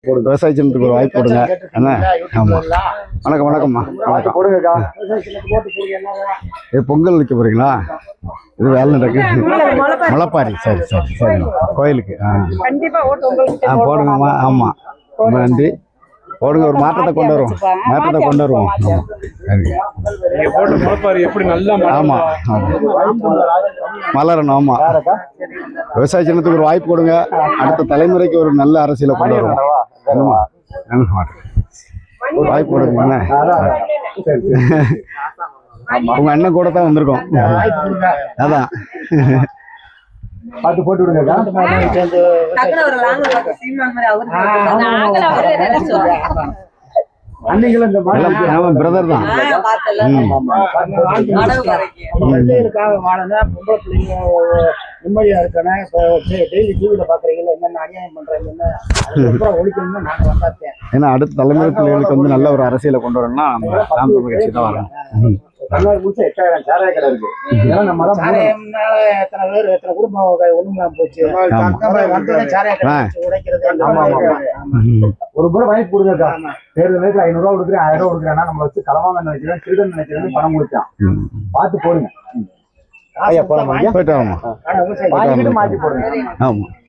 விவசாய சின்னத்துக்கு ஒரு வாய்ப்பு கொடுங்க என்ன. ஆமாம், வணக்கம் வணக்கம்மா, வணக்கம். கொடுங்கக்கா. இது பொங்கல் வைக்க போறீங்களா? இது வேலை நடக்கு முளைப்பாரி. சரி சரி சரிம்மா, கோயிலுக்கு. போடுங்கம்மா. ஆமாம், ரொம்ப நன்றி. போடுங்க, ஒரு மாற்றத்தை கொண்டு வருவோம், மாற்றத்தை கொண்டு வருவோம். ஆமாம் ஆமாம், மலரணும். ஆமாம், விவசாய சின்னத்துக்கு ஒரு வாய்ப்பு கொடுங்க. அடுத்த தலைமுறைக்கு ஒரு நல்ல அரசியலை கொண்டு வருவோம். வாய்ப்பு கொடுங்க. உங்க அண்ணன் கூட தான் வந்திருக்கோம். அதான் பார்த்து போட்டு விடுங்க. பிரதர் தான். நிம்மதியா இருக்கணும். இப்போ டெய்லி டிவியில பாக்குறீங்களா என்னென்ன அநியாயம் பண்றாங்க ஒழிக்கணும்னு நாங்க வந்தாத்தேன். ஏன்னா அடுத்த தலைமுறை பிள்ளைகளுக்கு வந்து நல்ல ஒரு அரசியலை கொண்டு வரணும்னா நம்ம நாம் தமிழ் கட்சி தான் வரணும். முடிச்சு 8000 சாராய கடை இருக்கு. எத்தனை பேர் எத்தனை குடும்பம் ஒண்ணுலாம் போச்சு. ஒரு முறை வாய்ப்பு கொடுங்கக்கா. தேர்தல் நேரத்தில் 500 ரூபா கொடுக்குறேன், 1000 ரூபா கொடுக்குறேன்னா நம்ம வச்சு களவாங்க நினைக்கிறேன், திருடன் நினைக்கிறேன், பணம் கொடுத்தான். பார்த்து போடுங்க. ஐயா போலாம், போயிட்டு வாங்க. மாற்றி போடுங்க. ஆமா.